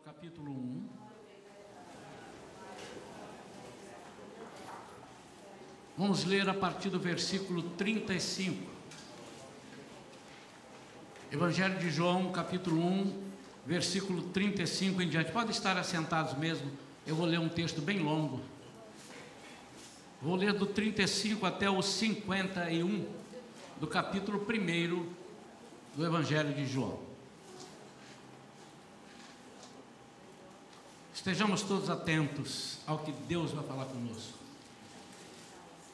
capítulo 1. Vamos ler a partir do versículo 35. Evangelho de João, capítulo 1, versículo 35 em diante. Podem estar assentados mesmo, eu vou ler um texto bem longo. Vou ler do 35 até o 51 do capítulo 1 do Evangelho de João. Estejamos todos atentos ao que Deus vai falar conosco.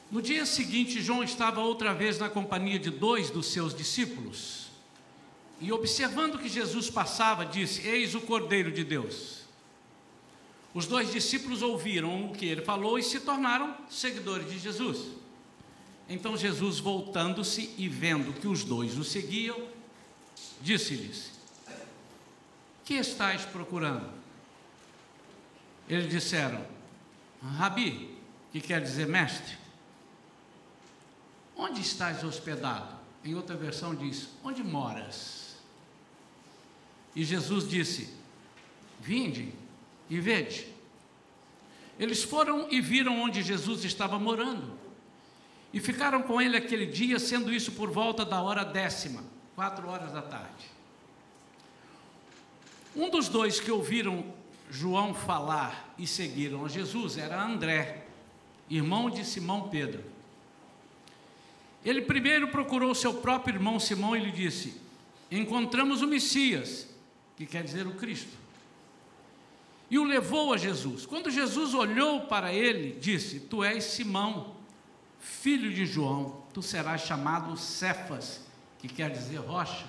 No dia seguinte, João estava outra vez na companhia de 2 dos seus discípulos. E observando que Jesus passava, disse: Eis o Cordeiro de Deus. Os 2 discípulos ouviram o que ele falou e se tornaram seguidores de Jesus. Então Jesus, voltando-se e vendo que os 2 o seguiam, disse-lhes: Que estáis procurando? Eles disseram: Rabi, que quer dizer mestre, onde estás hospedado? Em outra versão diz: onde moras? E Jesus disse: Vinde e vede. Eles foram e viram onde Jesus estava morando, e ficaram com ele aquele dia, sendo isso por volta da hora 10ª, 4 horas da tarde. Um dos 2 que ouviram João falar e seguiram a Jesus era André, irmão de Simão Pedro. Ele primeiro procurou seu próprio irmão Simão e lhe disse: Encontramos o Messias, que quer dizer o Cristo. E o levou a Jesus. Quando Jesus olhou para ele, disse: Tu és Simão, filho de João, tu serás chamado Cefas, que quer dizer rocha.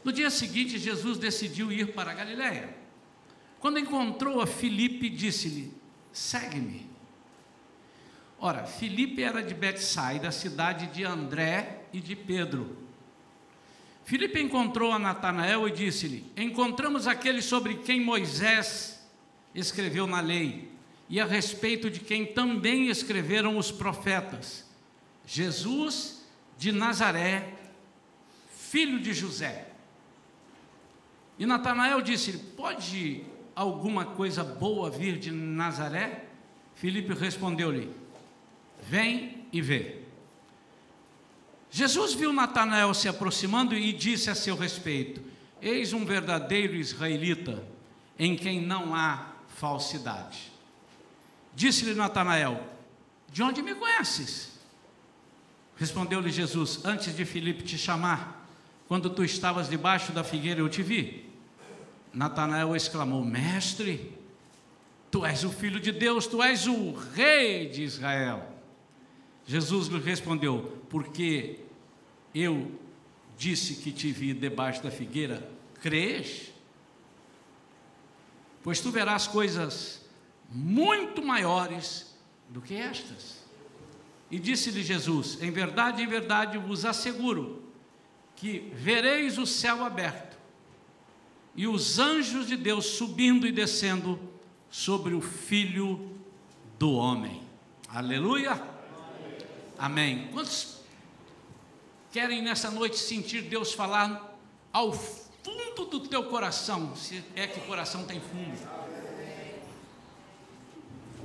No dia seguinte, Jesus decidiu ir para a Galiléia. Quando encontrou a Filipe, disse-lhe: Segue-me. Ora, Filipe era de Betsaida, cidade de André e de Pedro. Filipe encontrou a Natanael e disse-lhe: Encontramos aquele sobre quem Moisés escreveu na lei, e a respeito de quem também escreveram os profetas, Jesus de Nazaré, filho de José. E Natanael disse-lhe: Pode alguma coisa boa vir de Nazaré? Filipe respondeu-lhe: Vem e vê. Jesus viu Natanael se aproximando e disse a seu respeito: Eis um verdadeiro israelita, em quem não há falsidade. Disse-lhe Natanael: De onde me conheces? Respondeu-lhe Jesus: Antes de Filipe te chamar, quando tu estavas debaixo da figueira, eu te vi. Natanael exclamou: Mestre, tu és o Filho de Deus, tu és o Rei de Israel. Jesus lhe respondeu: Porque eu disse que te vi debaixo da figueira, crês? Pois tu verás coisas muito maiores do que estas. E disse-lhe Jesus: em verdade vos asseguro, que vereis o céu aberto, e os anjos de Deus subindo e descendo sobre o Filho do Homem. Aleluia! Amém. Quantos querem nessa noite sentir Deus falar ao fundo do teu coração, se é que o coração tem fundo?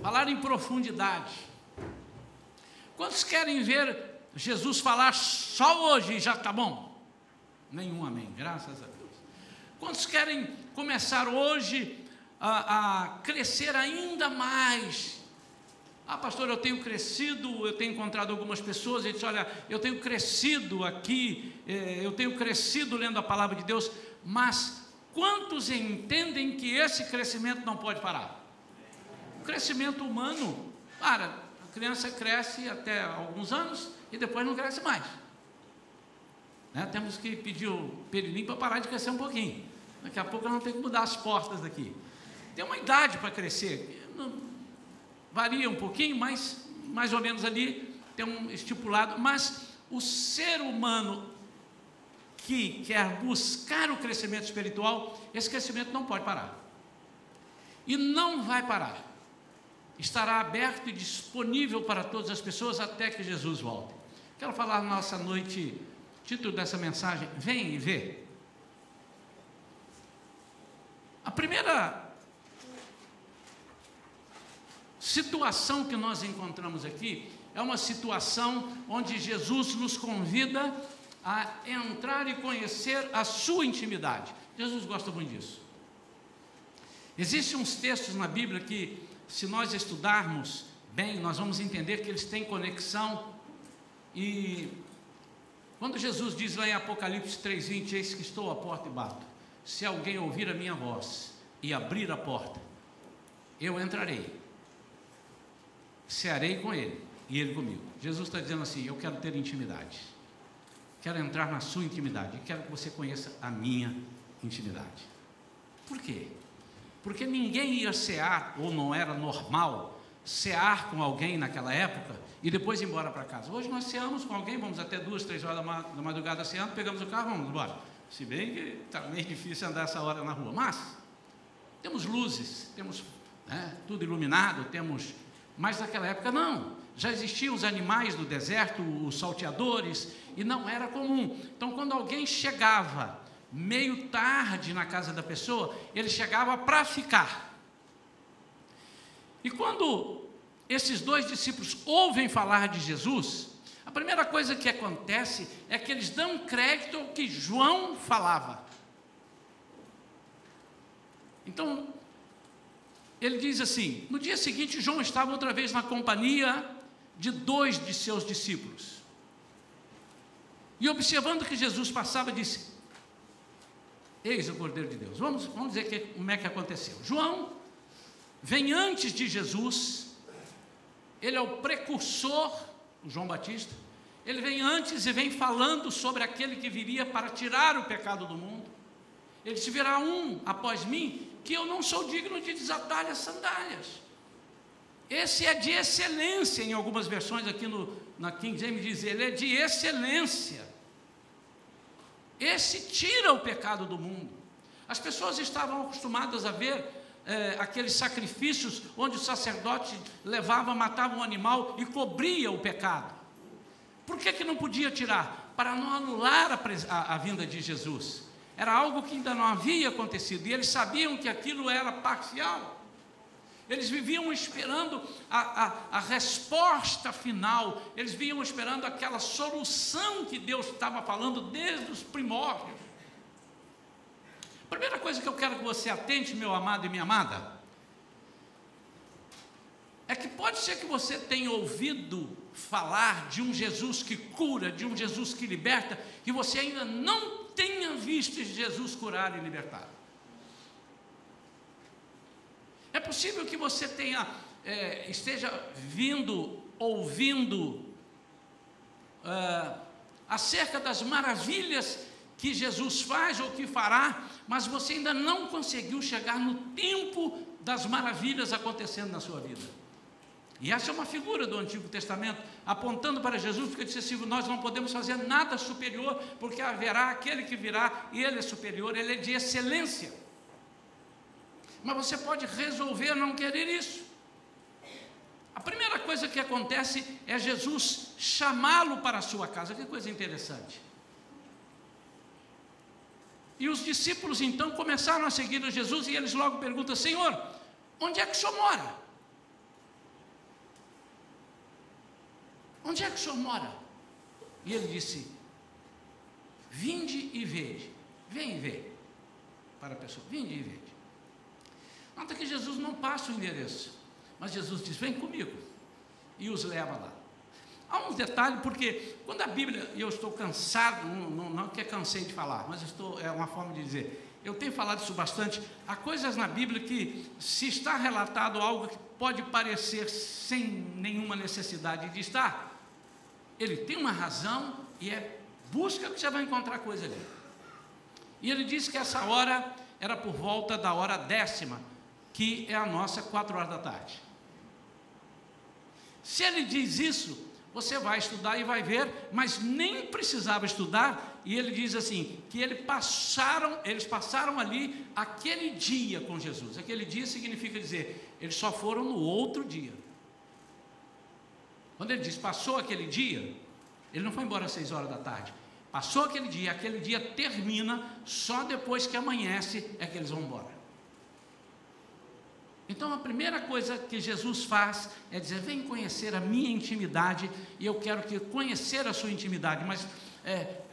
Falar em profundidade. Quantos querem ver Jesus falar só hoje e já está bom? Nenhum, amém, graças a Deus. Quantos querem começar hoje a crescer ainda mais? Ah, pastor, eu tenho crescido, eu tenho encontrado algumas pessoas e diz: olha, eu tenho crescido aqui, eu tenho crescido lendo a palavra de Deus, mas quantos entendem que esse crescimento não pode parar? O crescimento humano, a criança cresce até alguns anos e depois não cresce mais. Temos que pedir o perilinho para parar de crescer um pouquinho. Daqui a pouco nós vamos ter que mudar as portas daqui. Tem uma idade para crescer, varia um pouquinho, mas mais ou menos ali tem um estipulado. Mas o ser humano que quer buscar o crescimento espiritual, esse crescimento não pode parar. E não vai parar. Estará aberto e disponível para todas as pessoas até que Jesus volte. Quero falar na nossa noite. Título dessa mensagem: Vem e vê. A primeira situação que nós encontramos aqui é uma situação onde Jesus nos convida a entrar e conhecer a sua intimidade. Jesus gosta muito disso. Existem uns textos na Bíblia que, se nós estudarmos bem, nós vamos entender que eles têm conexão. E quando Jesus diz lá em Apocalipse 3:20, eis que estou à porta e bato, se alguém ouvir a minha voz e abrir a porta, eu entrarei, cearei com ele e ele comigo. Jesus está dizendo assim: eu quero ter intimidade, quero entrar na sua intimidade, e quero que você conheça a minha intimidade. Por quê? Porque ninguém ia cear, ou não era normal cear com alguém naquela época e depois ir embora para casa. Hoje nós ceamos com alguém, vamos até 2, 3 horas da madrugada ceando, pegamos o carro, vamos embora. Se bem que está meio difícil andar essa hora na rua, mas temos luzes, temos tudo iluminado, mas naquela época não, já existiam os animais do deserto, os salteadores, e não era comum. Então, quando alguém chegava meio tarde na casa da pessoa, ele chegava para ficar. E quando esses 2 discípulos ouvem falar de Jesus, a primeira coisa que acontece é que eles dão crédito ao que João falava. Então, ele diz assim: no dia seguinte, João estava outra vez na companhia de 2 de seus discípulos. E observando que Jesus passava, disse: eis o Cordeiro de Deus. Vamos dizer como é que aconteceu. João vem antes de Jesus, ele é o precursor, o João Batista, ele vem antes e vem falando sobre aquele que viria para tirar o pecado do mundo. Ele disse: virá um após mim, que eu não sou digno de desatar as sandálias. Esse é de excelência, em algumas versões aqui na King James diz, ele é de excelência. Esse tira o pecado do mundo. As pessoas estavam acostumadas a ver aqueles sacrifícios onde o sacerdote levava, matava um animal e cobria o pecado. Por que não podia tirar? Para não anular a vinda de Jesus. Era algo que ainda não havia acontecido, e eles sabiam que aquilo era parcial. Eles viviam esperando a resposta final, eles vinham esperando aquela solução que Deus estava falando desde os primórdios. A primeira coisa que eu quero que você atente, meu amado e minha amada, é que pode ser que você tenha ouvido falar de um Jesus que cura, de um Jesus que liberta, e você ainda não tenha visto Jesus curar e libertar. É possível que você esteja ouvindo acerca das maravilhas que Jesus faz ou que fará, mas você ainda não conseguiu chegar no tempo das maravilhas acontecendo na sua vida. E essa é uma figura do Antigo Testamento, apontando para Jesus, porque disse assim: nós não podemos fazer nada superior, porque haverá aquele que virá, e ele é superior, ele é de excelência. Mas você pode resolver não querer isso. A primeira coisa que acontece é Jesus chamá-lo para a sua casa. Que coisa interessante. E os discípulos então começaram a seguir a Jesus, e eles logo perguntam: Senhor, onde é que o Senhor mora? Onde é que o Senhor mora? E ele disse: vinde e vede. Vem e vê. Para a pessoa: vinde e vede. Nota que Jesus não passa o endereço, mas Jesus diz: vem comigo, e os leva lá. Há um detalhe, porque quando a Bíblia, e eu estou cansado, não que cansei de falar, mas é uma forma de dizer, eu tenho falado isso bastante, há coisas na Bíblia que, se está relatado algo que pode parecer sem nenhuma necessidade de estar, ele tem uma razão, e busca que você vai encontrar coisa ali. E ele disse que essa hora era por volta da hora 10ª, que é a nossa 4 horas da tarde. Se ele diz isso, você vai estudar e vai ver, mas nem precisava estudar, e ele diz assim, que eles passaram ali aquele dia com Jesus. Aquele dia significa dizer, eles só foram no outro dia. Quando ele diz, passou aquele dia, ele não foi embora às 6 horas da tarde. Passou aquele dia termina, só depois que amanhece é que eles vão embora. Então a primeira coisa que Jesus faz é dizer: vem conhecer a minha intimidade, e eu quero que conhecer a sua intimidade, mas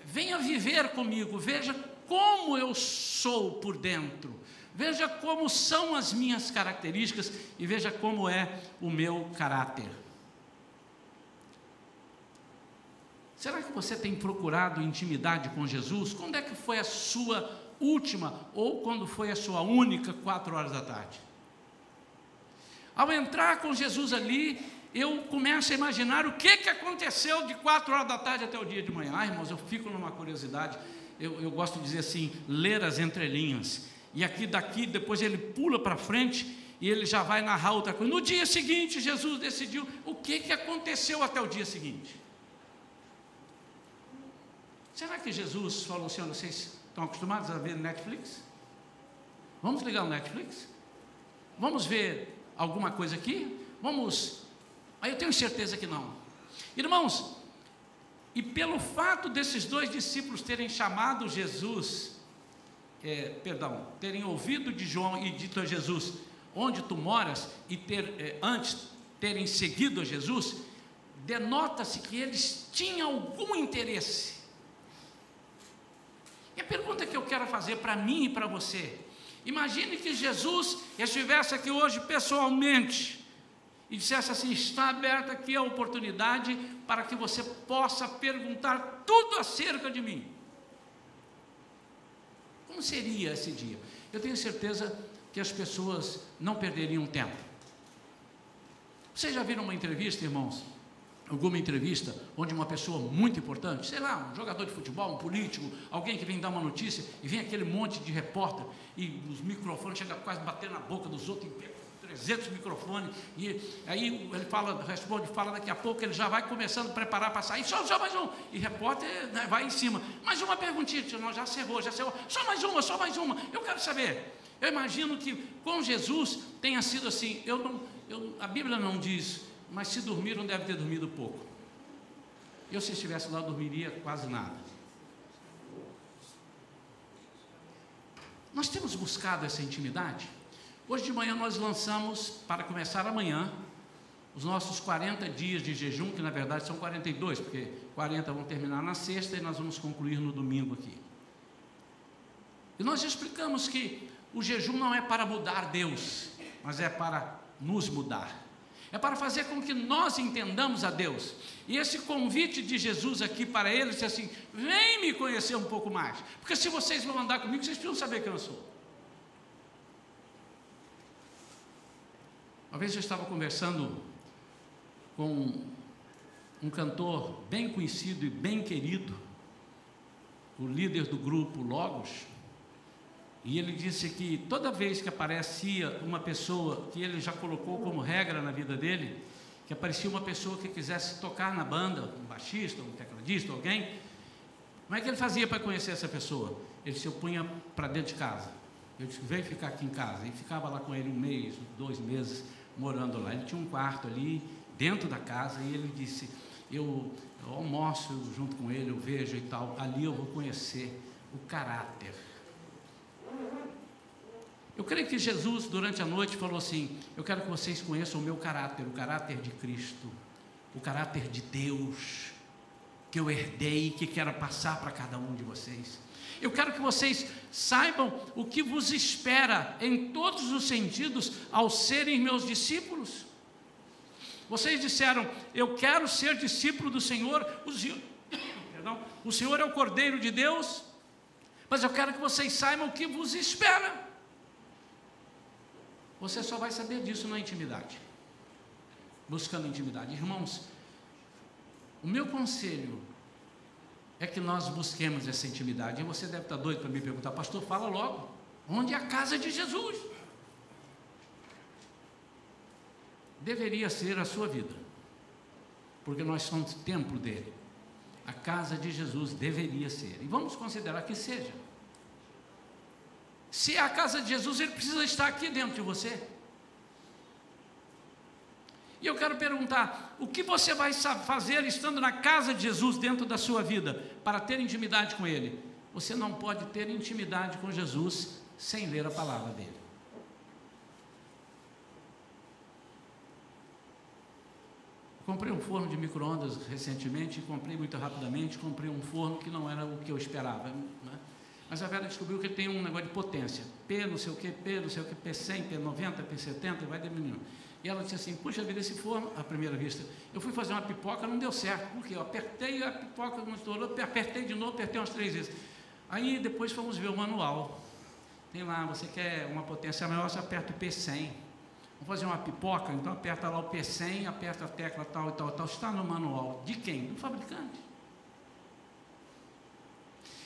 venha viver comigo, veja como eu sou por dentro, veja como são as minhas características e veja como é o meu caráter. Será que você tem procurado intimidade com Jesus? Quando é que foi a sua última, ou quando foi a sua única 4 horas da tarde? Ao entrar com Jesus ali, eu começo a imaginar o que aconteceu de 4 horas da tarde até o dia de manhã. Irmãos, eu fico numa curiosidade, eu gosto de dizer assim, ler as entrelinhas. E daqui, depois ele pula para frente e ele já vai narrar outra coisa. No dia seguinte, Jesus decidiu o que aconteceu até o dia seguinte. Será que Jesus falou assim: vocês estão acostumados a ver Netflix? Vamos ligar o Netflix? Vamos ver alguma coisa aqui? Aí eu tenho certeza que não. Irmãos, e pelo fato desses 2 discípulos terem chamado Jesus, terem ouvido de João e dito a Jesus: onde tu moras, e antes terem seguido a Jesus, denota-se que eles tinham algum interesse. E a pergunta que eu quero fazer para mim e para você: imagine que Jesus estivesse aqui hoje pessoalmente e dissesse assim: está aberta aqui a oportunidade para que você possa perguntar tudo acerca de mim. Como seria esse dia? Eu tenho certeza que as pessoas não perderiam tempo. Vocês já viram uma entrevista, irmãos? Alguma entrevista onde uma pessoa muito importante, sei lá, um jogador de futebol, um político, alguém que vem dar uma notícia, e vem aquele monte de repórter, e os microfones chegam quase a bater na boca dos outros, e 300 microfones, e aí ele fala, daqui a pouco ele já vai começando a preparar para sair, só mais um, e repórter vai em cima, mais uma perguntinha, não, já cerrou, só mais uma, eu quero saber. Eu imagino que com Jesus tenha sido assim, a Bíblia não diz, mas se dormiram, deve ter dormido pouco. Eu, se estivesse lá, dormiria quase nada. Nós temos buscado essa intimidade. Hoje de manhã nós lançamos, para começar amanhã, os nossos 40 dias de jejum, que na verdade são 42, porque 40 vão terminar na sexta e nós vamos concluir no domingo aqui. E nós explicamos que o jejum não é para mudar Deus, mas é para nos mudar. É para fazer com que nós entendamos a Deus. E esse convite de Jesus aqui para eles é assim: vem me conhecer um pouco mais, porque se vocês vão andar comigo, vocês precisam saber quem eu sou. Uma vez eu estava conversando com um cantor bem conhecido e bem querido, o líder do grupo Logos, e ele disse que toda vez que aparecia uma pessoa que ele já colocou como regra na vida dele, que aparecia uma pessoa que quisesse tocar na banda, um baixista, um tecladista, alguém, como é que ele fazia para conhecer essa pessoa? Ele se punha para dentro de casa. Eu disse: vem ficar aqui em casa. E ficava lá com ele 1 mês, 2 meses, morando lá. Ele tinha um quarto ali dentro da casa, e ele disse: eu almoço junto com ele, eu vejo e tal, ali eu vou conhecer o caráter. Eu creio que Jesus, durante a noite, falou assim: eu quero que vocês conheçam o meu caráter, o caráter de Cristo, o caráter de Deus, que eu herdei e que quero passar para cada um de vocês. Eu quero que vocês saibam o que vos espera em todos os sentidos ao serem meus discípulos. Vocês disseram: eu quero ser discípulo do Senhor, o Senhor é o Cordeiro de Deus, mas eu quero que vocês saibam o que vos espera. Você só vai saber disso na intimidade, buscando intimidade. Irmãos, o meu conselho é que nós busquemos essa intimidade. E você deve estar doido para me perguntar: pastor, fala logo, onde é a casa de Jesus? Deveria ser a sua vida, porque nós somos templo dele. A casa de Jesus deveria ser, e vamos considerar que seja. Se é a casa de Jesus, ele precisa estar aqui dentro de você. E eu quero perguntar: o que você vai fazer estando na casa de Jesus dentro da sua vida, para ter intimidade com ele? Você não pode ter intimidade com Jesus sem ler a palavra dele. Comprei um forno de micro-ondas recentemente, comprei muito rapidamente, comprei um forno que não era o que eu esperava, né? Mas a Vera descobriu que ele tem um negócio de potência, P não sei o que, P100, P90, P70, e vai diminuindo. E ela disse assim, puxa vida, esse forno, à primeira vista, eu fui fazer uma pipoca, não deu certo, porque eu apertei a pipoca, não estourou, apertei de novo, apertei umas 3 vezes. Aí depois fomos ver o manual, tem lá, você quer uma potência maior, você aperta o P100. Vamos fazer uma pipoca, então aperta lá o P100, aperta a tecla tal e tal, tal, está no manual. De quem? Do fabricante.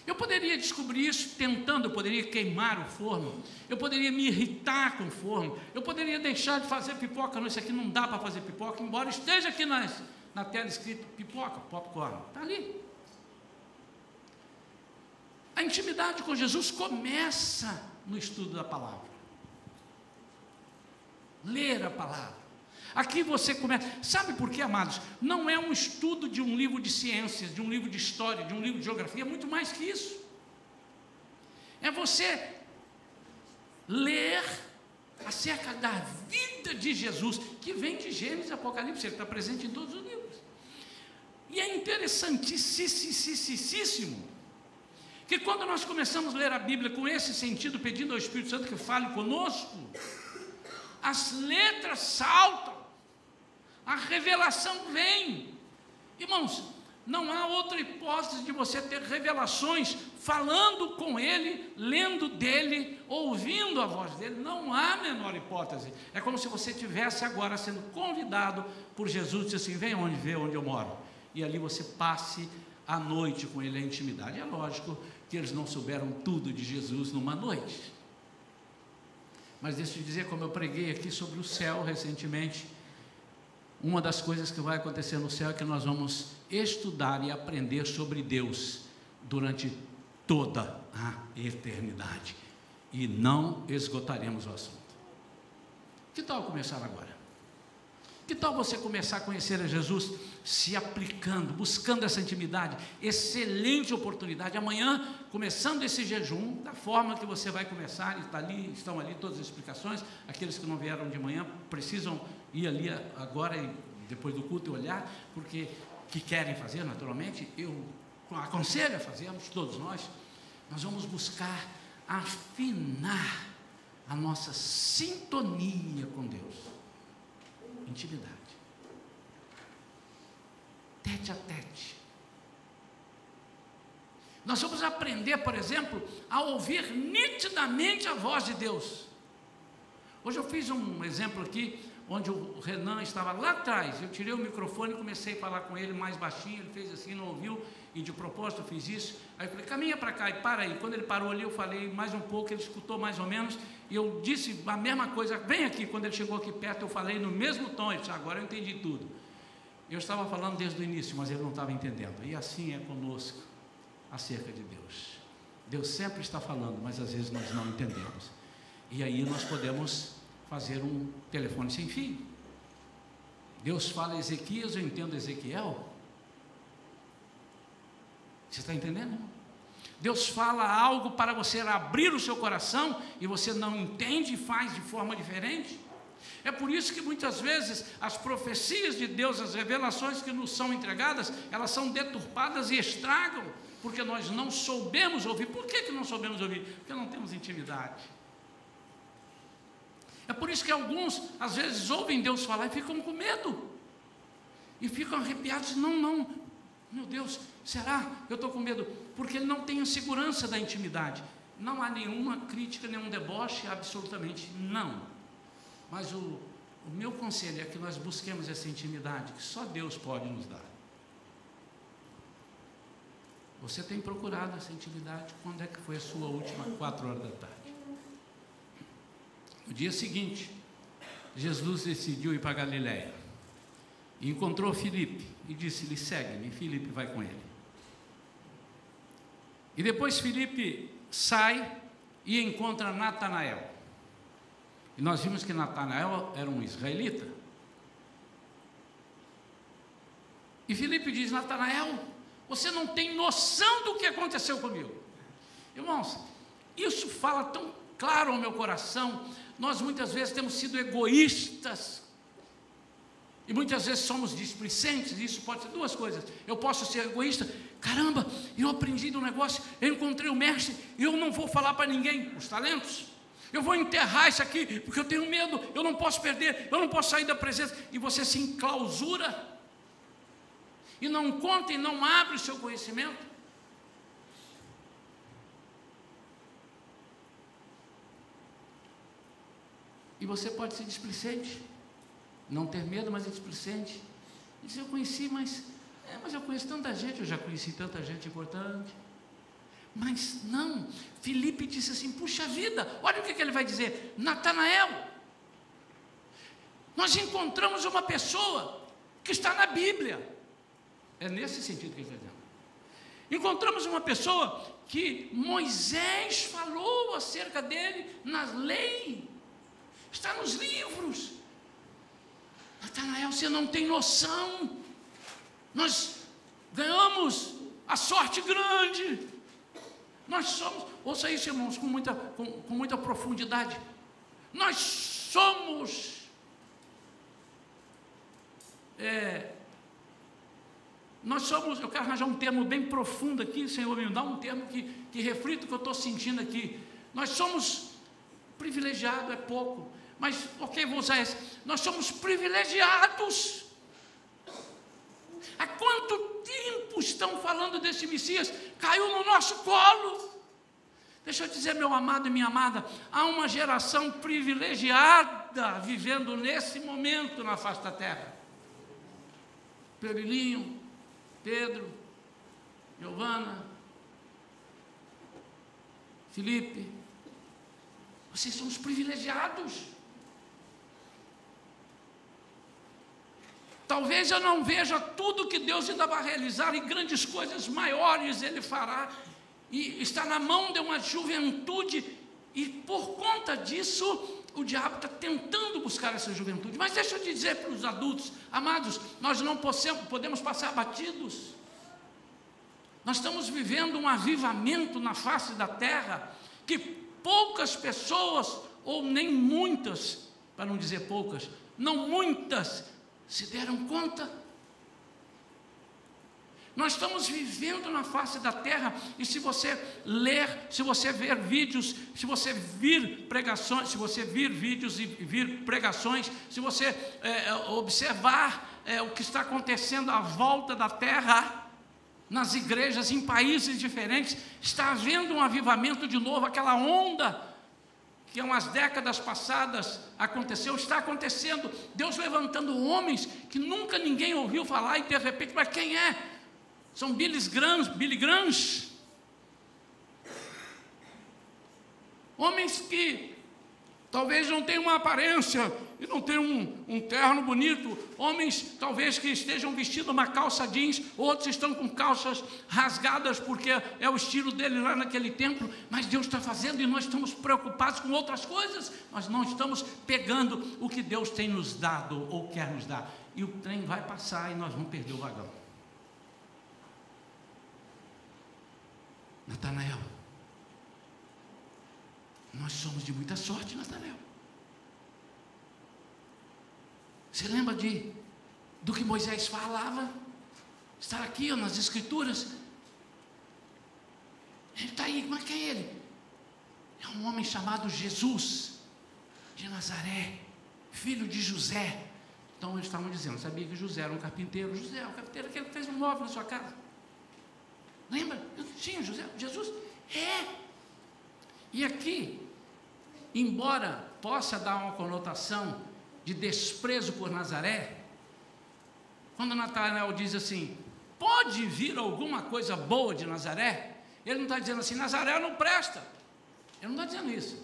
Eu poderia descobrir isso tentando, eu poderia queimar o forno, eu poderia me irritar com o forno, eu poderia deixar de fazer pipoca, não, isso aqui não dá para fazer pipoca, embora esteja aqui na tela escrito pipoca, popcorn, está ali. A intimidade com Jesus começa no estudo da palavra. Ler a palavra. Aqui você começa, sabe por quê, amados? Não é um estudo de um livro de ciências, de um livro de história, de um livro de geografia, é muito mais que isso. É você ler acerca da vida de Jesus, que vem de Gênesis e Apocalipse, ele está presente em todos os livros. E é interessantíssimo que quando nós começamos a ler a Bíblia com esse sentido, pedindo ao Espírito Santo que fale conosco, as letras saltam, a revelação vem. Irmãos, não há outra hipótese de você ter revelações falando com Ele, lendo dele, ouvindo a voz dele, não há a menor hipótese. É como se você estivesse agora sendo convidado por Jesus, disse assim, vem ver onde eu moro, e ali você passe a noite com Ele, a intimidade. É lógico que eles não souberam tudo de Jesus numa noite, mas deixa eu dizer, como eu preguei aqui sobre o céu recentemente, uma das coisas que vai acontecer no céu é que nós vamos estudar e aprender sobre Deus durante toda a eternidade, e não esgotaremos o assunto. Que tal começar agora? Que tal você começar a conhecer a Jesus, se aplicando, buscando essa intimidade? Excelente oportunidade. Amanhã, começando esse jejum, da forma que você vai começar, estão ali todas as explicações. Aqueles que não vieram de manhã precisam ir ali agora, depois do culto, e olhar, porque que querem fazer, naturalmente, eu aconselho a fazermos, todos nós vamos buscar afinar a nossa sintonia com Deus. Intimidade, tete a tete. Nós vamos aprender, por exemplo, a ouvir nitidamente a voz de Deus. Hoje eu fiz um exemplo aqui, onde o Renan estava lá atrás, eu tirei o microfone e comecei a falar com ele mais baixinho, ele fez assim, não ouviu, e de propósito eu fiz isso. Aí eu falei, caminha para cá e para aí. Quando ele parou ali, eu falei mais um pouco, ele escutou mais ou menos, e eu disse a mesma coisa, vem aqui. Quando ele chegou aqui perto, eu falei no mesmo tom, ele disse, agora eu entendi tudo. Eu estava falando desde o início, mas ele não estava entendendo. E assim é conosco acerca de Deus. Deus sempre está falando, mas às vezes nós não entendemos. E aí nós podemos fazer um telefone sem fio. Deus fala a Ezequias, eu entendo Ezequiel. Você está entendendo? Deus fala algo para você abrir o seu coração e você não entende e faz de forma diferente. É por isso que muitas vezes as profecias de Deus, as revelações que nos são entregadas, elas são deturpadas e estragam, porque nós não soubemos ouvir. Por que não soubemos ouvir? Porque não temos intimidade. É por isso que alguns, às vezes, ouvem Deus falar e ficam com medo. E ficam arrepiados. Não, meu Deus, será? Eu estou com medo. Porque ele não tem a segurança da intimidade. Não há nenhuma crítica, nenhum deboche, absolutamente não. Mas o meu conselho é que nós busquemos essa intimidade que só Deus pode nos dar. Você tem procurado essa intimidade? Quando é que foi a sua última 4 horas da tarde? No dia seguinte, Jesus decidiu ir para Galiléia e encontrou Filipe e disse-lhe, segue-me. Filipe vai com ele. E depois Filipe sai e encontra Natanael. E nós vimos que Natanael era um israelita. E Filipe diz, Natanael, você não tem noção do que aconteceu comigo. Irmãos, isso fala tão claro ao meu coração. Nós muitas vezes temos sido egoístas E muitas vezes somos displicentes, e isso pode ser duas coisas. Eu posso ser egoísta, caramba, eu aprendi do negócio, eu encontrei o mestre, e eu não vou falar para ninguém os talentos. Eu vou enterrar isso aqui, porque eu tenho medo, eu não posso perder, eu não posso sair da presença. E você se enclausura, e não conta e não abre o seu conhecimento. E você pode ser displicente, não ter medo, mas é displicente. E dizer, eu conheci, mas eu conheço tanta gente, eu já conheci tanta gente importante. Mas não, Filipe disse assim, puxa vida, olha o que ele vai dizer, Natanael, nós encontramos uma pessoa que está na Bíblia. É nesse sentido que ele está dizendo. Encontramos uma pessoa que Moisés falou acerca dele na lei, está nos livros. Natanael, você não tem noção, nós ganhamos a sorte grande, nós somos, ouça isso, irmãos, com muita profundidade, nós somos, eu quero arranjar um termo bem profundo aqui, Senhor, me dá um termo que reflita o que eu estou sentindo aqui, nós somos privilegiados, é pouco, mas, ok, vou usar esse, nós somos privilegiados. Há quanto tempo estão falando desse Messias? Caiu no nosso colo. Deixa eu dizer, meu amado e minha amada, há uma geração privilegiada vivendo nesse momento na face da terra. Perilinho, Pedro, Giovana, Felipe, vocês são os privilegiados. Talvez eu não veja tudo que Deus ainda vai realizar, e grandes coisas maiores Ele fará, e está na mão de uma juventude, e por conta disso, o diabo está tentando buscar essa juventude. Mas deixa eu dizer para os adultos, amados, nós não podemos passar batidos. Nós estamos vivendo um avivamento na face da terra, que poucas pessoas, ou nem muitas, para não dizer poucas, não muitas, se deram conta. Nós estamos vivendo na face da terra, e se você ler, se você ver vídeos, se você vir pregações, se você vir vídeos e vir pregações, se você observar o que está acontecendo à volta da terra, nas igrejas, em países diferentes, está havendo um avivamento de novo, aquela onda que há umas décadas passadas aconteceu, está acontecendo, Deus levantando homens que nunca ninguém ouviu falar, e de repente, mas quem é? São Billy Graham, homens que talvez não tenham uma aparência, e não tenham um terno bonito, homens talvez que estejam vestindo uma calça jeans, outros estão com calças rasgadas, porque é o estilo dele lá naquele templo, mas Deus está fazendo, e nós estamos preocupados com outras coisas, nós não estamos pegando o que Deus tem nos dado, ou quer nos dar, e o trem vai passar, e nós vamos perder o vagão. Natanael, nós somos de muita sorte, Natanael. Você lembra do que Moisés falava? Está aqui, nas Escrituras. Ele está aí, mas quem é ele? É um homem chamado Jesus, de Nazaré, filho de José. Então eles estavam dizendo, sabia que José era um carpinteiro. José é o carpinteiro, aquele que fez um móvel na sua casa. Lembra? Sim, Jesus. E aqui, embora possa dar uma conotação de desprezo por Nazaré, quando Natanael diz assim, pode vir alguma coisa boa de Nazaré, ele não está dizendo assim, Nazaré não presta, ele não está dizendo isso.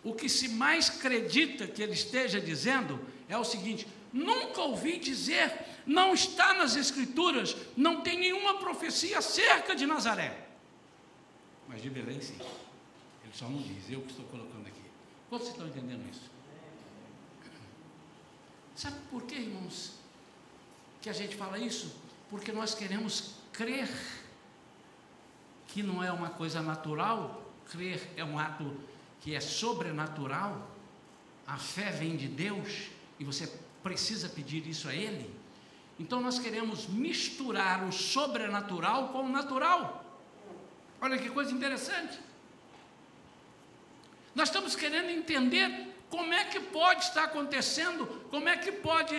O que se mais acredita que ele esteja dizendo é o seguinte, nunca ouvi dizer, não está nas Escrituras, não tem nenhuma profecia acerca de Nazaré, mas de Belém sim, ele só não diz, eu que estou colocando aqui. Quantos estão entendendo isso? Sabe por quê, irmãos, que a gente fala isso? Porque nós queremos crer que não é uma coisa natural, crer é um ato que é sobrenatural, a fé vem de Deus, e você precisa pedir isso a Ele? Então nós queremos misturar o sobrenatural com o natural. Olha que coisa interessante. Nós estamos querendo entender como é que pode estar acontecendo, como é que pode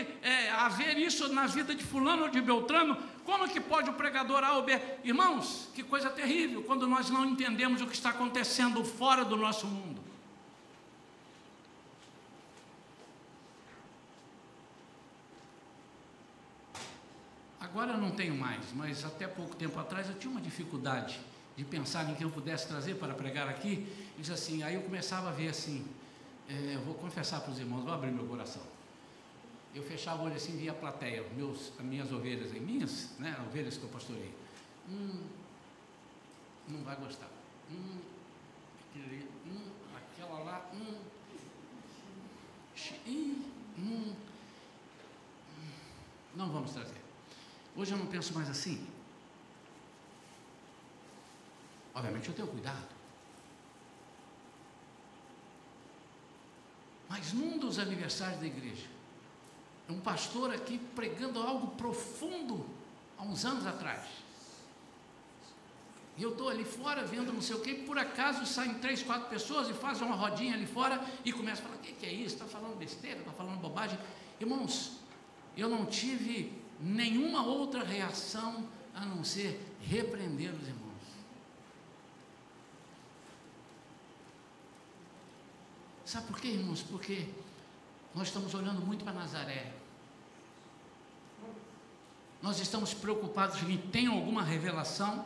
haver isso na vida de fulano ou de Beltrano, como é que pode o pregador A ou B. Irmãos, que coisa terrível, quando nós não entendemos o que está acontecendo fora do nosso mundo. Agora eu não tenho mais, mas até pouco tempo atrás eu tinha uma dificuldade de pensar em quem eu pudesse trazer para pregar aqui. E diz assim, aí eu começava a ver assim, eu vou confessar para os irmãos, vou abrir meu coração. Eu fechava o olho assim, via a plateia, as minhas ovelhas, ovelhas que eu pastorei. Não vai gostar. Aquela lá, não vamos trazer. Hoje eu não penso mais assim. Obviamente eu tenho cuidado. Mas num dos aniversários da igreja, um pastor aqui pregando algo profundo, há uns anos atrás. E eu estou ali fora vendo não sei o que, por acaso saem 3, 4 pessoas e fazem uma rodinha ali fora e começam a falar, o que é isso? Está falando besteira, está falando bobagem. Irmãos, eu não tive nenhuma outra reação a não ser repreender os irmãos. Sabe por quê, irmãos? Porque nós estamos olhando muito para Nazaré. Nós estamos preocupados em tem alguma revelação,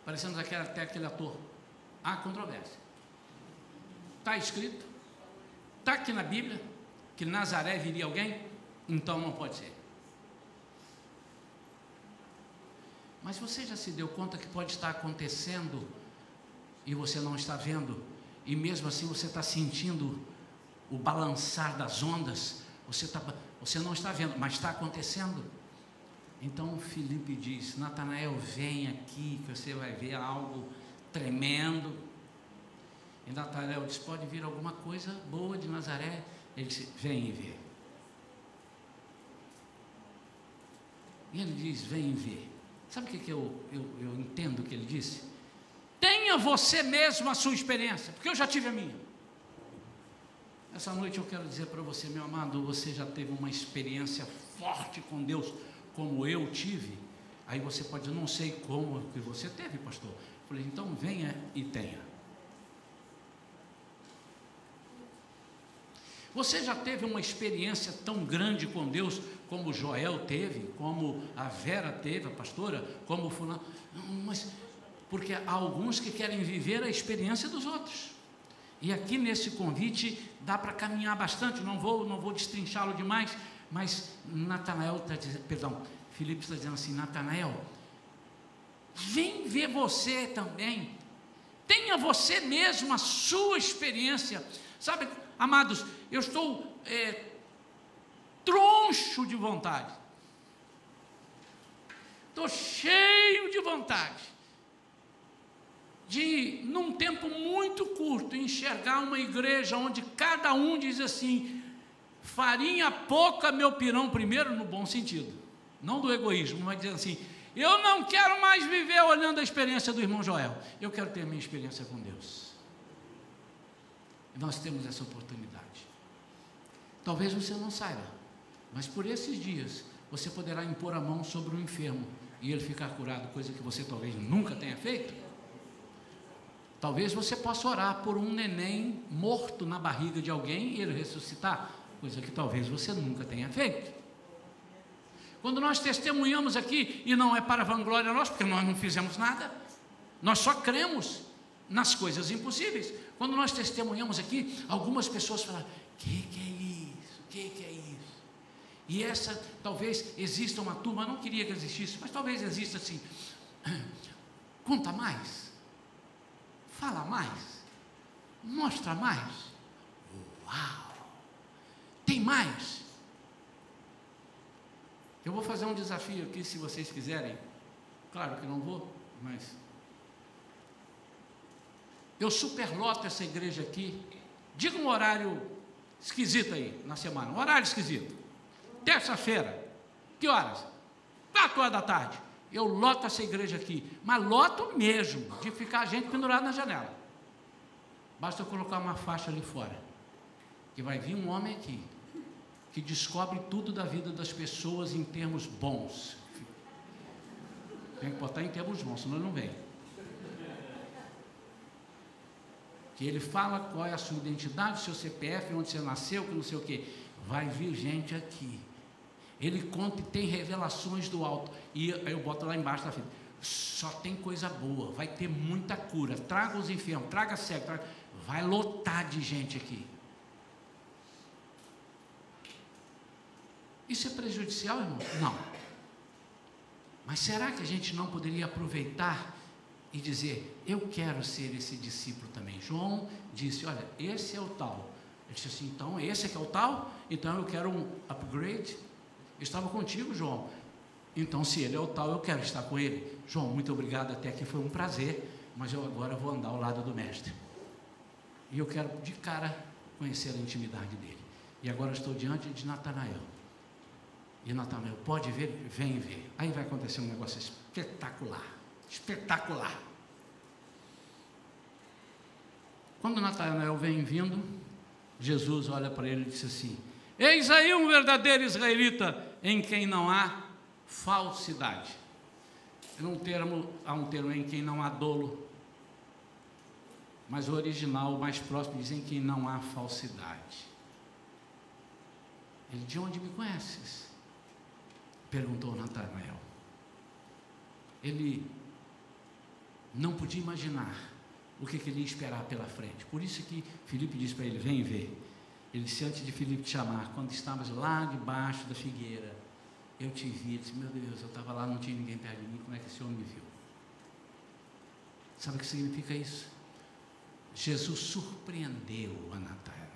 parecendo até aquele ator. Há controvérsia. Está escrito, está aqui na Bíblia, que Nazaré viria alguém, então não pode ser. Mas você já se deu conta que pode estar acontecendo e você não está vendo? E mesmo assim você está sentindo o balançar das ondas, você não está vendo, mas está acontecendo. Então Filipe diz, Natanael, vem aqui que você vai ver algo tremendo. E Natanael diz, pode vir alguma coisa boa de Nazaré? Ele disse, vem e vê. E ele diz, vem e vê. Sabe o que eu entendo que ele disse? Tenha você mesmo a sua experiência, porque eu já tive a minha. Essa noite eu quero dizer para você, meu amado, você já teve uma experiência forte com Deus, como eu tive. Aí você pode dizer, não sei como que você teve, pastor. Eu falei, então venha e tenha. Você já teve uma experiência tão grande com Deus, como o Joel teve, como a Vera teve, a pastora, como o fulano? Mas porque há alguns que querem viver a experiência dos outros. E aqui nesse convite dá para caminhar bastante, não vou destrinchá-lo demais, mas Filipe está dizendo assim, Natanael, vem ver você também, tenha você mesmo a sua experiência, sabe, amados, eu estou troncho de vontade, estou cheio de vontade, de, num tempo muito curto, enxergar uma igreja onde cada um diz assim, farinha pouca, meu pirão primeiro, no bom sentido, não do egoísmo, mas dizendo assim, eu não quero mais viver olhando a experiência do irmão Joel, eu quero ter a minha experiência com Deus. E nós temos essa oportunidade. Talvez você não saiba, mas por esses dias, você poderá impor a mão sobre um enfermo, e ele ficar curado, coisa que você talvez nunca tenha feito. Talvez você possa orar por um neném morto na barriga de alguém e ele ressuscitar, coisa que talvez você nunca tenha feito. Quando nós testemunhamos aqui, e não é para vanglória nossa, porque nós não fizemos nada, nós só cremos nas coisas impossíveis. Quando nós testemunhamos aqui, algumas pessoas falam, que é isso? Que é isso? E essa, talvez exista uma turma, eu não queria que existisse, mas talvez exista assim, conta mais. Fala mais, mostra mais, uau, tem mais. Eu vou fazer um desafio aqui, se vocês quiserem, claro que não vou, mas eu superloto essa igreja aqui, diga um horário esquisito aí, na semana, um horário esquisito, terça-feira. Que horas? 4 horas da tarde. Eu loto essa igreja aqui, mas loto mesmo, de ficar a gente pendurada na janela. Basta eu colocar uma faixa ali fora, que vai vir um homem aqui, que descobre tudo da vida das pessoas em termos bons. Tem que botar em termos bons, senão ele não vem. Que ele fala qual é a sua identidade, o seu CPF, onde você nasceu, que não sei o quê. Vai vir gente aqui. Ele conta e tem revelações do alto. E eu boto lá embaixo da fita. Só tem coisa boa, vai ter muita cura. Traga os enfermos, traga cego, vai lotar de gente aqui. Isso é prejudicial, irmão? Não. Mas será que a gente não poderia aproveitar e dizer, eu quero ser esse discípulo também? João disse, olha, esse é o tal. Ele disse assim, então esse é que é o tal? Então eu quero um upgrade. Eu estava contigo, João. Então, se ele é o tal, eu quero estar com ele. João, muito obrigado, até aqui foi um prazer, mas eu agora vou andar ao lado do mestre. E eu quero, de cara, conhecer a intimidade dele. E agora estou diante de Natanael. E Natanael, pode ver? Vem ver. Aí vai acontecer um negócio espetacular. Espetacular. Quando Natanael vem vindo, Jesus olha para ele e disse assim, eis aí um verdadeiro israelita em quem não há falsidade. Há um termo em quem não há dolo, mas o original, o mais próximo, diz em quem não há falsidade. Ele, de onde me conheces? Perguntou Natanael. Ele não podia imaginar o que ele ia esperar pela frente. Por isso que Filipe disse para ele, vem ver. Ele disse, antes de Filipe te chamar, quando estavas lá debaixo da figueira, eu te vi. Ele disse, meu Deus, eu estava lá, não tinha ninguém perto de mim, como é que esse homem me viu? Sabe o que significa isso? Jesus surpreendeu a Natanael.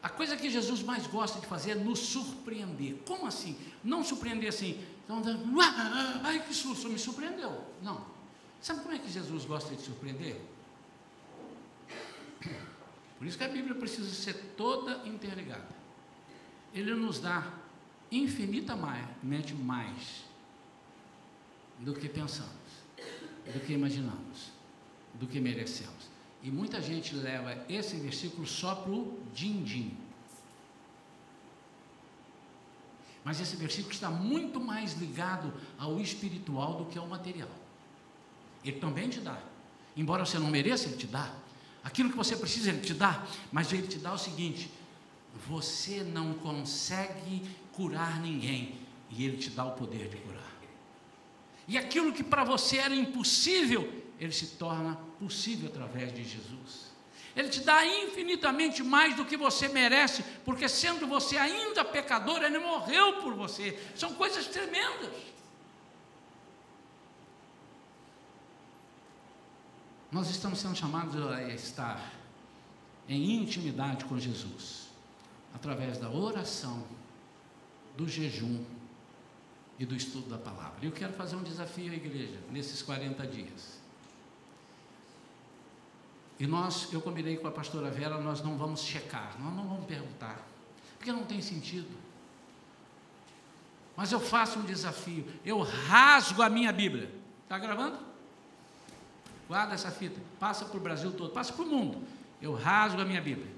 A coisa que Jesus mais gosta de fazer é nos surpreender. Como assim? Não surpreender assim, então, ai que susto, me surpreendeu. Não. Sabe como é que Jesus gosta de surpreender? Por isso que a Bíblia precisa ser toda interligada. Ele nos dá infinitamente mais do que pensamos, do que imaginamos, do que merecemos. E muita gente leva esse versículo só para o din-din. Mas esse versículo está muito mais ligado ao espiritual do que ao material. Ele também te dá. Embora você não mereça, ele te dá. Aquilo que você precisa, ele te dá. Mas ele te dá o seguinte, você não consegue curar ninguém, e ele te dá o poder de curar. E aquilo que para você era impossível, ele se torna possível através de Jesus. Ele te dá infinitamente mais do que você merece, porque sendo você ainda pecador, ele morreu por você. São coisas tremendas. Nós estamos sendo chamados a estar em intimidade com Jesus, através da oração, do jejum e do estudo da palavra. E eu quero fazer um desafio à igreja, nesses 40 dias. E eu combinei com a pastora Vera, nós não vamos checar, nós não vamos perguntar, porque não tem sentido. Mas eu faço um desafio, eu rasgo a minha Bíblia. Está gravando? Guarda essa fita, passa para o Brasil todo, passa para o mundo. Eu rasgo a minha Bíblia.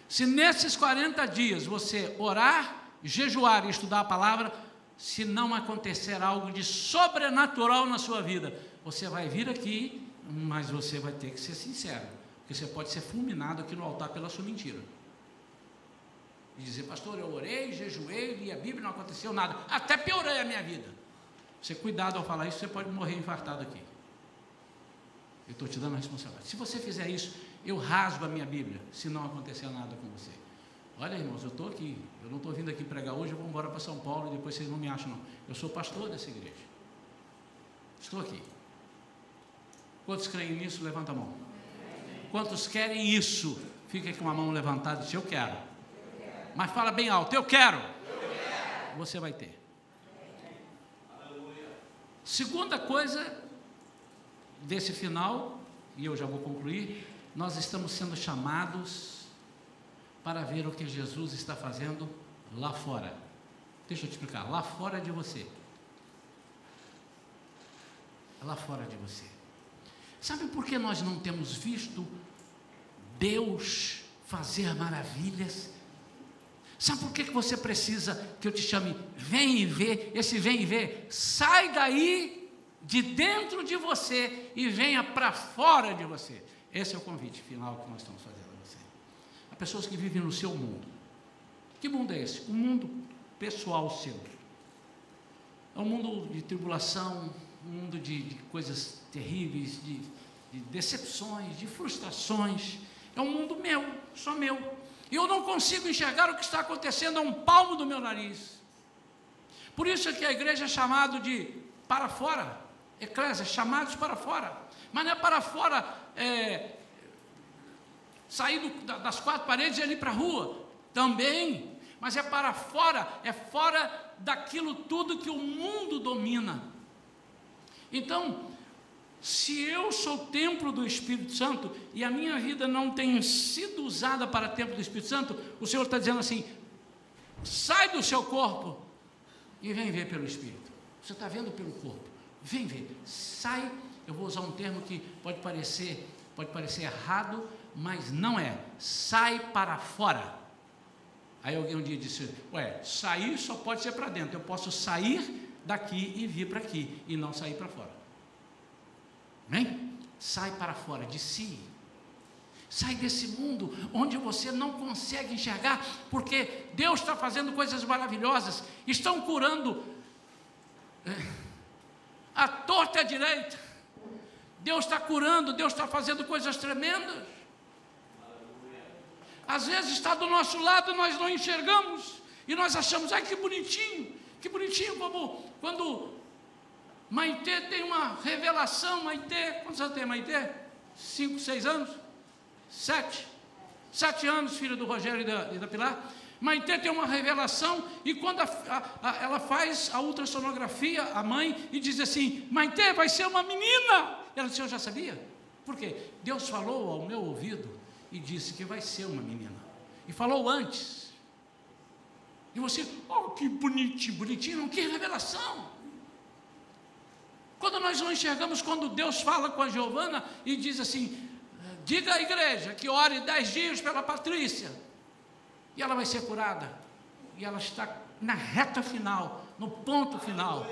Se nesses 40 dias você orar, jejuar e estudar a palavra, se não acontecer algo de sobrenatural na sua vida, você vai vir aqui, mas você vai ter que ser sincero, porque você pode ser fulminado aqui no altar pela sua mentira. E dizer, pastor, eu orei, jejuei, li a Bíblia, não aconteceu nada, até piorei a minha vida. Você cuidado ao falar isso, você pode morrer infartado aqui. Eu estou te dando a responsabilidade. Se você fizer isso, eu rasgo a minha Bíblia, se não acontecer nada com você. Olha, irmãos, eu estou aqui, eu não estou vindo aqui pregar hoje, eu vou embora para São Paulo e depois vocês não me acham, não. Eu sou pastor dessa igreja. Estou aqui. Quantos creem nisso? Levanta a mão. Quantos querem isso? Fica com a mão levantada e diz, eu quero. Mas fala bem alto, eu quero. Você vai ter. Segunda coisa desse final, e eu já vou concluir, nós estamos sendo chamados para ver o que Jesus está fazendo lá fora. Deixa eu te explicar, lá fora de você. Lá fora de você. Sabe por que nós não temos visto Deus fazer maravilhas? Sabe por que você precisa que eu te chame? Vem e vê. Esse vem e vê, sai daí de dentro de você e venha para fora de você. Esse é o convite final que nós estamos fazendo a você. Há pessoas que vivem no seu mundo. Que mundo é esse? O mundo pessoal seu. É um mundo de tribulação, um mundo de coisas terríveis, de decepções, de frustrações. É um mundo meu, só meu. E eu não consigo enxergar o que está acontecendo a um palmo do meu nariz. Por isso é que a igreja é chamada de para fora, eclésia, chamados para fora. Mas não é para fora, sair das quatro paredes e ir para a rua, também. Mas é para fora, é fora daquilo tudo que o mundo domina. Então, se eu sou templo do Espírito Santo e a minha vida não tem sido usada para templo do Espírito Santo, o Senhor está dizendo assim: sai do seu corpo e vem ver pelo Espírito. Você está vendo pelo corpo, vem ver, sai. Eu vou usar um termo que pode parecer errado, mas não é. Sai para fora. Aí alguém um dia disse: sair só pode ser para dentro. Eu posso sair daqui e vir para aqui e não sair para fora. Amém? Sai para fora de si. Sai desse mundo onde você não consegue enxergar, porque Deus está fazendo coisas maravilhosas. Estão curando a torta e a direita. Deus está curando, Deus está fazendo coisas tremendas. Às vezes está do nosso lado, nós não enxergamos e nós achamos: ai, que bonitinho, como quando Maitê tem uma revelação. Maitê, quantos anos tem Maitê? 5, 6 anos? 7 anos, filha do Rogério e da Pilar. Maitê tem uma revelação, e quando ela faz a ultrassonografia, a mãe, e diz assim: Maitê, vai ser uma menina. Ela disse: eu já sabia. Por quê? Deus falou ao meu ouvido e disse que vai ser uma menina. E falou antes. E você: oh, que bonitinho, que revelação. Quando nós não enxergamos, quando Deus fala com a Giovana e diz assim: diga à igreja que ore 10 dias pela Patrícia, e ela vai ser curada, e ela está na reta final, no ponto final.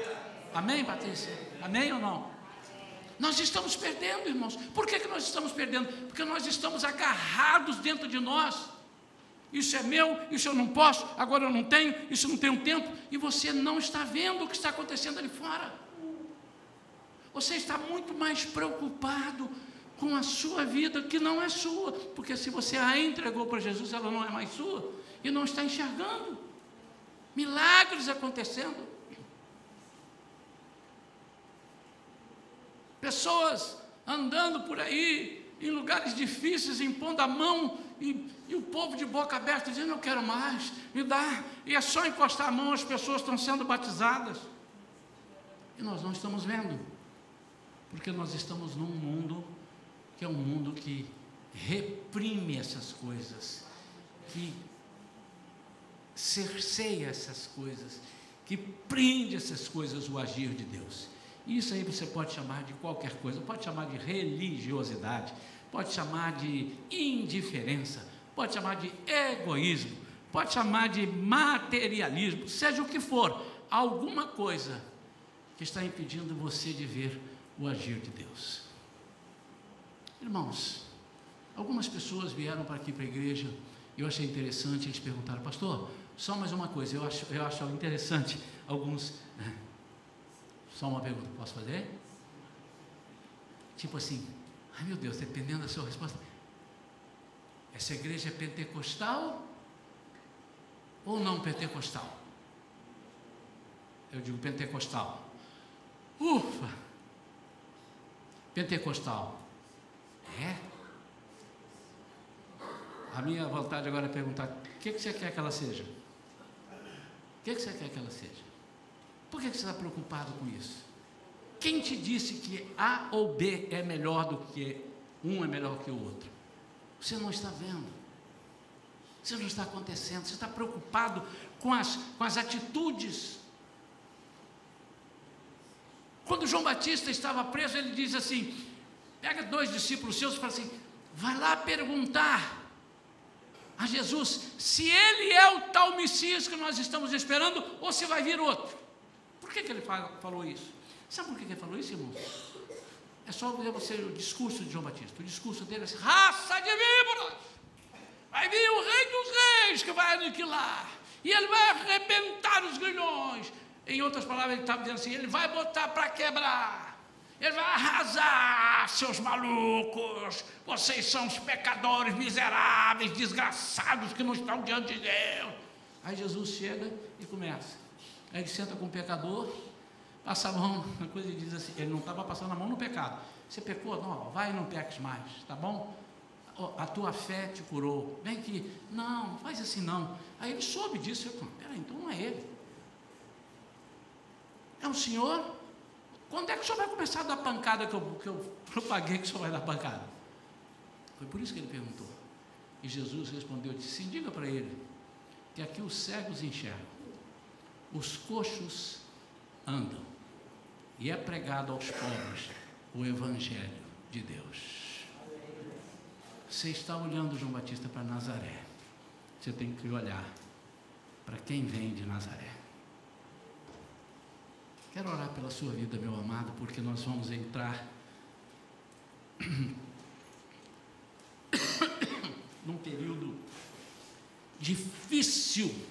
Amém, Patrícia? Amém ou não? Nós estamos perdendo, irmãos. Por que nós estamos perdendo? Porque nós estamos agarrados dentro de nós. Isso é meu, isso eu não posso, agora eu não tenho, isso não tenho tempo, e você não está vendo o que está acontecendo ali fora. Você está muito mais preocupado com a sua vida, que não é sua, porque se você a entregou para Jesus, ela não é mais sua, e não está enxergando milagres acontecendo. Pessoas andando por aí, em lugares difíceis, impondo a mão, e o povo de boca aberta dizendo: eu quero mais, me dá, e é só encostar a mão, as pessoas estão sendo batizadas, e nós não estamos vendo, porque nós estamos num mundo que é um mundo que reprime essas coisas, que cerceia essas coisas, que prende essas coisas, o agir de Deus. Isso aí você pode chamar de qualquer coisa, pode chamar de religiosidade, pode chamar de indiferença, pode chamar de egoísmo, pode chamar de materialismo, seja o que for, alguma coisa que está impedindo você de ver o agir de Deus. Irmãos, algumas pessoas vieram para aqui para a igreja, e eu achei interessante, eles perguntaram: pastor, só mais uma coisa, eu acho interessante, alguns, só uma pergunta, posso fazer? Tipo assim: ai meu Deus, dependendo da sua resposta, essa igreja é pentecostal ou não pentecostal? Eu digo pentecostal. Ufa! Pentecostal. É? A minha vontade agora é perguntar: o que você quer que ela seja? O que você quer que ela seja? Por que você está preocupado com isso? Quem te disse que A ou B é melhor do que um é melhor que o outro? Você não está vendo. Isso não está acontecendo. Você está preocupado com as atitudes. Quando João Batista estava preso, ele diz assim, pega 2 discípulos seus e fala assim, vai lá perguntar a Jesus se ele é o tal Messias que nós estamos esperando ou se vai vir outro. Por que ele falou isso? Sabe por que ele falou isso, irmão? É só ver você o discurso de João Batista. O discurso dele é assim, raça de víboras, vai vir o Rei dos Reis que vai aniquilar, e ele vai arrebentar os grilhões. Em outras palavras, ele estava dizendo assim, ele vai botar para quebrar, ele vai arrasar, seus malucos, vocês são os pecadores miseráveis, desgraçados que não estão diante de Deus. Aí Jesus chega e começa. Aí ele senta com o pecador, passa a mão, uma coisa ele diz assim, ele não estava passando a mão no pecado. Você pecou? Não, vai e não peques mais, tá bom? A tua fé te curou. Vem aqui. Não, faz assim não. Aí ele soube disso. Eu falei, peraí, então não é ele. É o senhor? Quando é que o senhor vai começar a dar pancada que eu propaguei que o senhor vai dar pancada? Foi por isso que ele perguntou. E Jesus respondeu, disse, sim, diga para ele que aqui os cegos enxergam, os coxos andam, e é pregado aos pobres o Evangelho de Deus. Você está olhando, João Batista, para Nazaré. Você tem que olhar para quem vem de Nazaré. Quero orar pela sua vida, meu amado, porque nós vamos entrar num período difícil.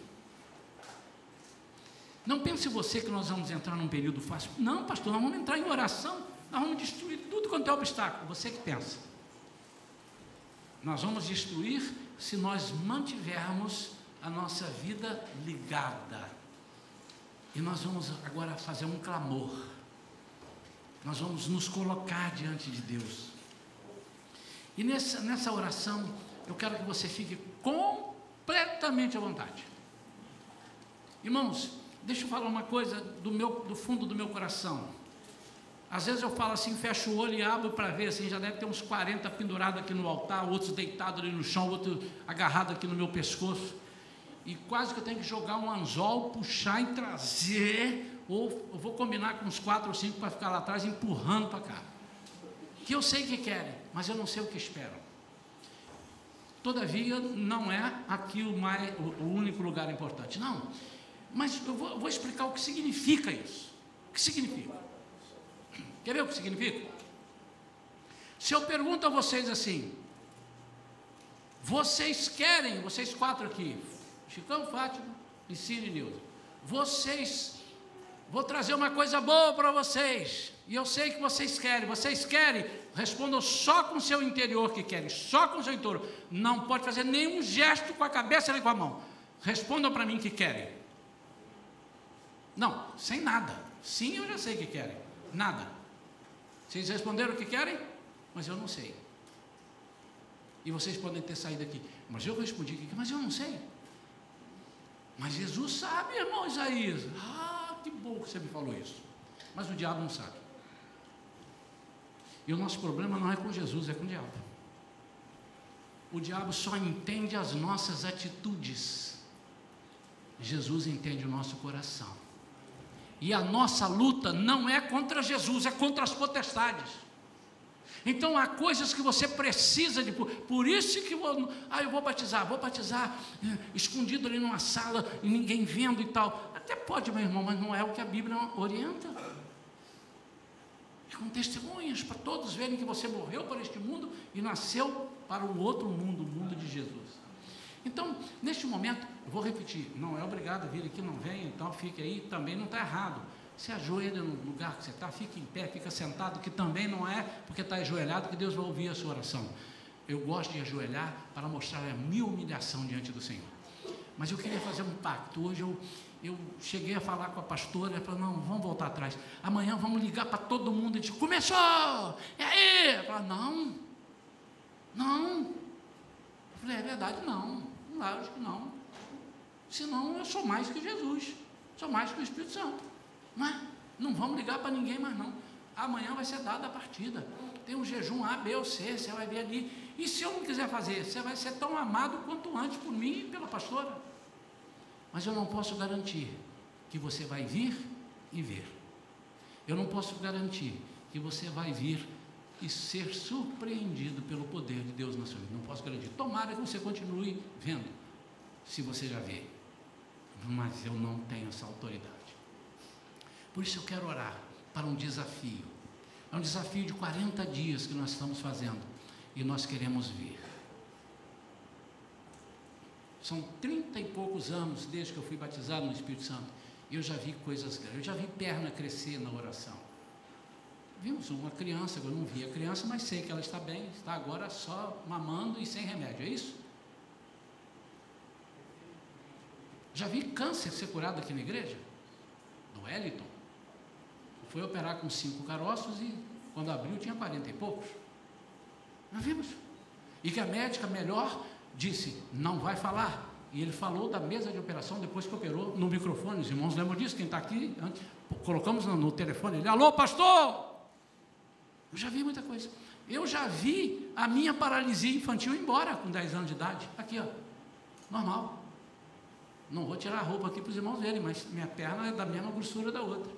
Não pense você que nós vamos entrar num período fácil. Não, pastor, nós vamos entrar em oração, nós vamos destruir tudo quanto é obstáculo. Você que pensa. Nós vamos destruir se nós mantivermos a nossa vida ligada. E nós vamos agora fazer um clamor. Nós vamos nos colocar diante de Deus. E nessa oração, eu quero que você fique completamente à vontade. Irmãos, deixa eu falar uma coisa do fundo do meu coração. Às vezes eu falo assim, fecho o olho e abro para ver, assim, já deve ter uns 40 pendurados aqui no altar, outros deitados ali no chão, outro agarrado aqui no meu pescoço. E quase que eu tenho que jogar um anzol, puxar e trazer, ou eu vou combinar com uns 4 ou 5 para ficar lá atrás, empurrando para cá. Que eu sei que querem, mas eu não sei o que esperam. Todavia, não é aqui o único lugar importante, não. Mas eu vou explicar o que significa isso. O que significa? Quer ver o que significa? Se eu pergunto a vocês assim, vocês querem, vocês 4 aqui, Chicão, Fátima, Licínio e Nildo, vou trazer uma coisa boa para vocês, e eu sei que vocês querem, respondam só com o seu interior que querem, só com o seu interior, não pode fazer nenhum gesto com a cabeça nem com a mão, respondam para mim que querem. Não, sem nada, sim eu já sei que querem, nada. Vocês responderam o que querem? Mas eu não sei. E vocês podem ter saído aqui, mas eu respondi aqui, mas eu não sei. Mas Jesus sabe, irmão Isaías. Ah, que bom que você me falou isso. Mas o diabo não sabe. E o nosso problema não é com Jesus, é com o diabo. O diabo só entende as nossas atitudes. Jesus entende o nosso coração. E a nossa luta não é contra Jesus, é contra as potestades. Então há coisas que você precisa de, por isso que eu vou batizar escondido ali numa sala e ninguém vendo e tal. Até pode, meu irmão, mas não é o que a Bíblia orienta. É com testemunhas para todos verem que você morreu para este mundo e nasceu para um outro mundo, o mundo de Jesus. Então, neste momento, eu vou repetir, não é obrigado a vir aqui, não vem, então fique aí, também não está errado. Se ajoelha no lugar que você está, fica em pé, fica sentado, que também não é porque está ajoelhado que Deus vai ouvir a sua oração. Eu gosto de ajoelhar para mostrar a minha humilhação diante do Senhor. Mas eu queria fazer um pacto. Hoje eu cheguei a falar com a pastora, ela falou, não, vamos voltar atrás. Amanhã vamos ligar para todo mundo e dizer, começou! É aí! Ela falou, não. Eu falei, é verdade, não. Lógico que não. Senão eu sou mais que Jesus, sou mais que o Espírito Santo. Não vamos ligar para ninguém mais não. Amanhã vai ser dada a partida. tem um jejum A, B ou C, você vai ver ali. E se eu não quiser fazer, você vai ser tão amado quanto antes por mim e pela pastora. Mas eu não posso garantir que você vai vir e ver. Eu não posso garantir que você vai vir e ser surpreendido pelo poder de Deus na sua vida. Não posso garantir. Tomara que você continue vendo, se você já vê. Mas eu não tenho essa autoridade. Por isso eu quero orar para um desafio. É um desafio de 40 dias que nós estamos fazendo e nós queremos ver. São 30 e poucos anos desde que eu fui batizado no Espírito Santo. E eu já vi coisas grandes. Eu já vi perna crescer na oração. Vimos uma criança, eu não vi a criança, mas sei que ela está bem, está agora só mamando e sem remédio, é isso? Já vi câncer ser curado aqui na igreja, do Wellington. Foi operar com 5 caroços e quando abriu tinha 40 e poucos. Nós vimos. E que a médica melhor disse, não vai falar. E ele falou da mesa de operação depois que operou no microfone. Os irmãos lembram disso? Quem está aqui? Colocamos no telefone. Ele, alô, pastor! Eu já vi muita coisa. Eu já vi a minha paralisia infantil ir embora com 10 anos de idade. Aqui, ó. Normal. Não vou tirar a roupa aqui para os irmãos verem, mas minha perna é da mesma grossura da outra.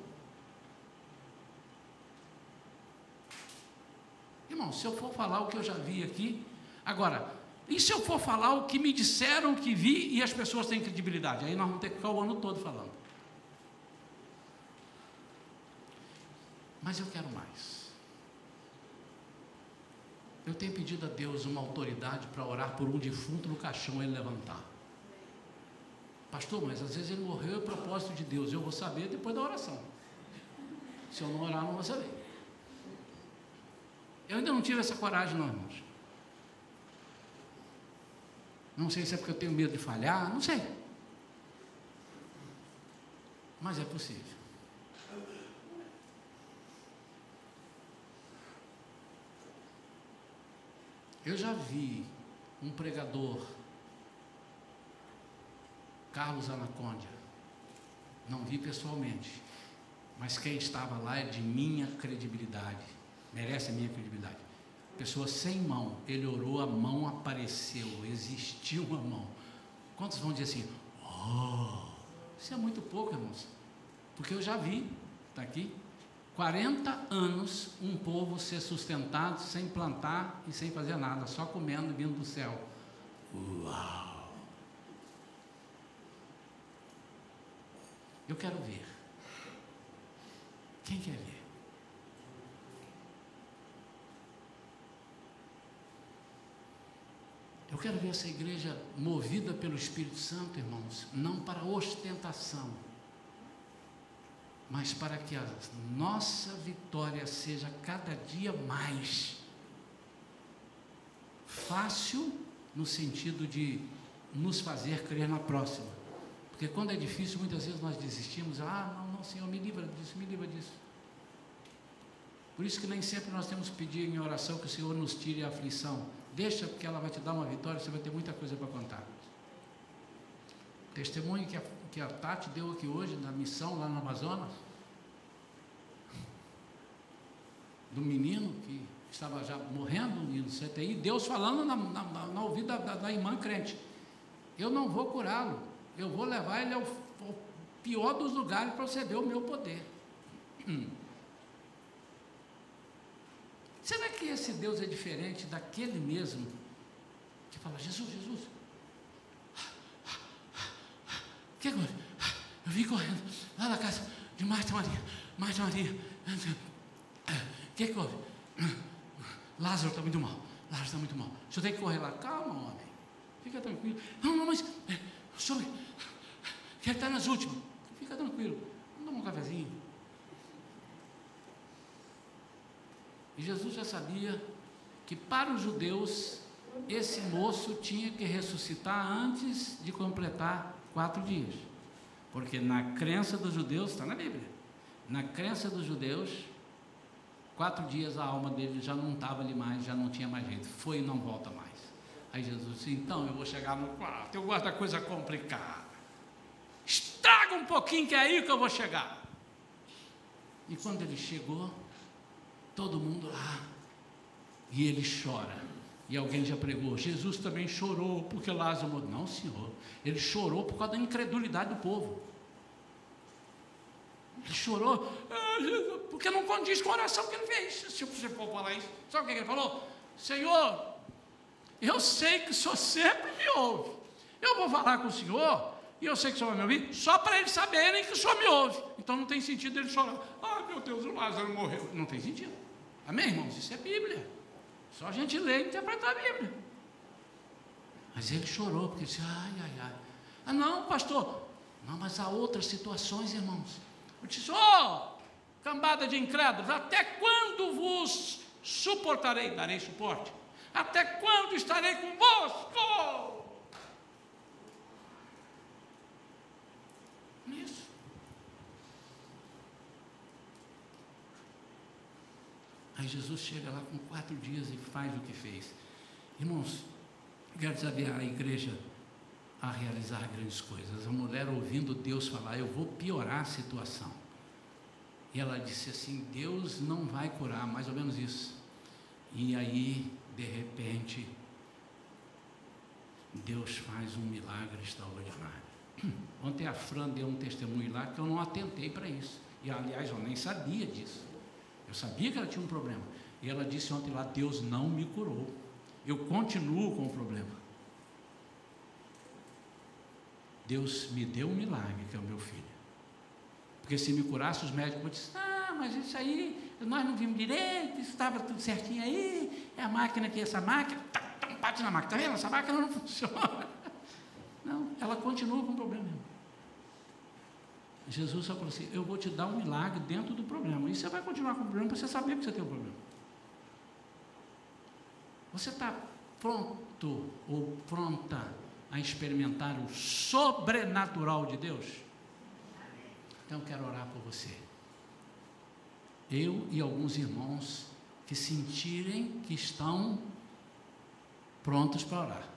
Irmão, se eu for falar o que eu já vi aqui, agora, e se eu for falar o que me disseram que vi e as pessoas têm credibilidade? Aí nós vamos ter que ficar o ano todo falando. Mas eu quero mais. Eu tenho pedido a Deus uma autoridade para orar por um defunto no caixão, ele levantar. Pastor, mas às vezes ele morreu, é o propósito de Deus. Eu vou saber depois da oração. Se eu não orar, não vou saber. Eu ainda não tive essa coragem, não, irmãos. Não sei se é porque eu tenho medo de falhar, não sei. Mas é possível. Eu já vi um pregador, Carlos Anacondia, não vi pessoalmente, mas quem estava lá é de minha credibilidade, merece a minha credibilidade. Pessoa sem mão, ele orou, a mão apareceu, existiu uma mão. Quantos vão dizer assim, oh, isso é muito pouco, irmãos, porque eu já vi, está aqui, 40 anos um povo ser sustentado sem plantar e sem fazer nada, só comendo vindo do céu. Uau! Eu quero ver. Quem quer ver? Eu quero ver essa igreja movida pelo Espírito Santo, irmãos, não para ostentação, mas para que a nossa vitória seja cada dia mais fácil, no sentido de nos fazer crer na próxima. Porque quando é difícil, muitas vezes nós desistimos. Não, Senhor, me livra disso, me livra disso. Por isso que nem sempre nós temos que pedir em oração que o Senhor nos tire a aflição. Deixa, porque ela vai te dar uma vitória, você vai ter muita coisa para contar. Testemunho que a Tati deu aqui hoje, na missão lá no Amazonas, do menino que estava já morrendo no CTI, Deus falando na ouvida da irmã crente, eu não vou curá-lo, eu vou levar ele ao pior dos lugares para você ver o meu poder. Será que esse Deus é diferente daquele mesmo que fala, Jesus, que agora? Eu vim correndo lá da casa de Marta e Maria. O que houve? Lázaro está muito mal. O senhor tem que correr lá. Calma, homem. Fica tranquilo. Não, mas o senhor quer estar nas últimas. Fica tranquilo. Vamos tomar um cafezinho. E Jesus já sabia que para os judeus esse moço tinha que ressuscitar antes de completar 4 dias, porque na crença dos judeus, está na Bíblia, na crença dos judeus, 4 dias a alma dele já não estava ali mais, já não tinha mais jeito, foi e não volta mais. Aí Jesus disse, então eu vou chegar no quarto, eu gosto da coisa complicada, estraga um pouquinho que é aí que eu vou chegar. E quando ele chegou, todo mundo lá, e ele chora. E alguém já pregou, Jesus também chorou porque Lázaro morreu. Não, senhor, ele chorou por causa da incredulidade do povo. Ele chorou, porque não condiz com a oração que ele fez. Se você for falar isso, sabe o que ele falou? Senhor, eu sei que o senhor sempre me ouve. Eu vou falar com o senhor, e eu sei que o senhor vai me ouvir, só para eles saberem que o senhor me ouve. Então não tem sentido ele chorar. Ah, meu Deus, o Lázaro morreu. Não tem sentido. Amém, irmãos? Isso é Bíblia. Só a gente lê e interpretar a Bíblia. Mas ele chorou, porque disse, ai, ai, ai. Ah, não, pastor. Não, mas há outras situações, irmãos. Eu disse, cambada de incrédulos, até quando vos suportarei? Darei suporte. Até quando estarei convosco? Isso. Aí Jesus chega lá com 4 dias e faz o que fez. Irmãos, quero desafiar a igreja a realizar grandes coisas. A mulher ouvindo Deus falar, eu vou piorar a situação. E ela disse assim, Deus não vai curar, mais ou menos isso. E aí, de repente, Deus faz um milagre extraordinário. Ontem a Fran deu um testemunho lá que eu não atentei para isso. E aliás, eu nem sabia disso. Eu sabia que ela tinha um problema. E ela disse ontem lá, Deus não me curou. Eu continuo com o problema. Deus me deu um milagre, que é o meu filho. Porque se me curasse, os médicos disseram, mas isso aí, nós não vimos direito, isso estava tudo certinho aí, é a máquina aqui, essa máquina, bate na máquina, está vendo? Essa máquina não funciona. Não, ela continua com o problema. Jesus só falou assim, eu vou te dar um milagre dentro do problema, e você vai continuar com o problema, para você saber que você tem um problema. Você está pronto ou pronta a experimentar o sobrenatural de Deus? Então eu quero orar por você. Eu e alguns irmãos que sentirem que estão prontos para orar.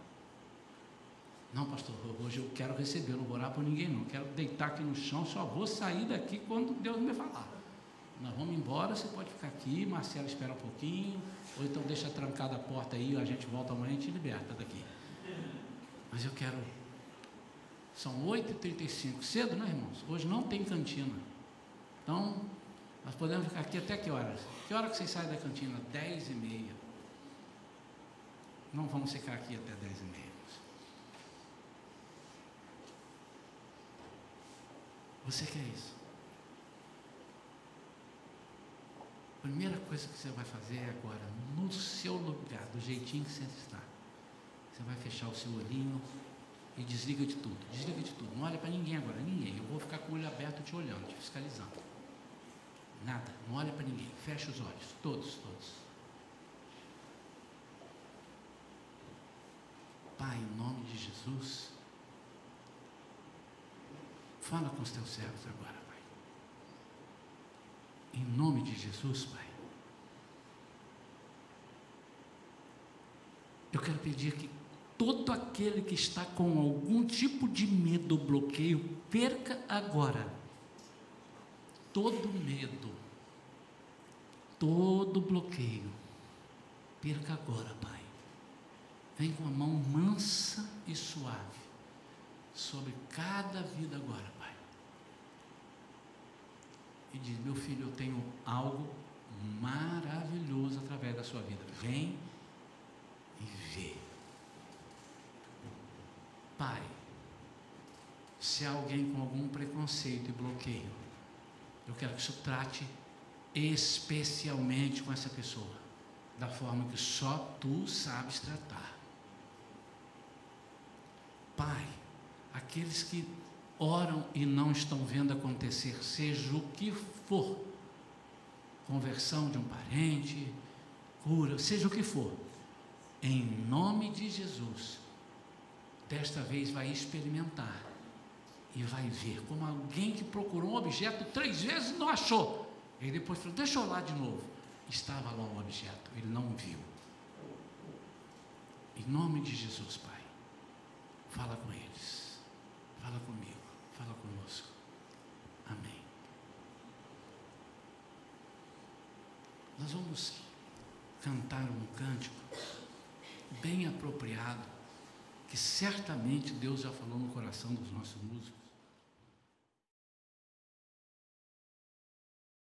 Não, pastor, hoje eu quero receber, eu não vou orar por ninguém não, quero deitar aqui no chão, só vou sair daqui quando Deus me falar. Nós vamos embora, você pode ficar aqui, Marcelo espera um pouquinho, ou então deixa trancada a porta aí, a gente volta amanhã e te liberta daqui. Mas eu quero... São 8h35, cedo, né, irmãos? Hoje não tem cantina. Então, nós podemos ficar aqui até que horas? Que hora que vocês saem da cantina? 10h30. Não vamos ficar aqui até 10h30. Você quer isso? A primeira coisa que você vai fazer é agora, no seu lugar, do jeitinho que você está. Você vai fechar o seu olhinho e desliga de tudo. Desliga de tudo. Não olha para ninguém agora, ninguém. Eu vou ficar com o olho aberto te olhando, te fiscalizando. Nada, não olha para ninguém. Fecha os olhos, todos. Pai, em nome de Jesus, fala com os teus servos agora, Pai. Em nome de Jesus, Pai. Eu quero pedir que todo aquele que está com algum tipo de medo ou bloqueio, perca agora. Todo medo, todo bloqueio, perca agora, Pai. Vem com a mão mansa e suave sobre cada vida agora, Pai. E diz, meu filho, eu tenho algo maravilhoso através da sua vida. Vem e vê. Pai, se há alguém com algum preconceito e bloqueio, eu quero que isso trate especialmente com essa pessoa, da forma que só tu sabes tratar. Pai, aqueles que oram e não estão vendo acontecer, seja o que for, conversão de um parente, cura, seja o que for, em nome de Jesus, desta vez vai experimentar e vai ver como alguém que procurou um objeto 3 vezes e não achou, e depois falou, deixa eu olhar de novo, estava lá o objeto, ele não viu. Em nome de Jesus, Pai, fala com eles, fala comigo, fala conosco. Amém. Nós vamos cantaram um cântico bem apropriado, que certamente Deus já falou no coração dos nossos músicos.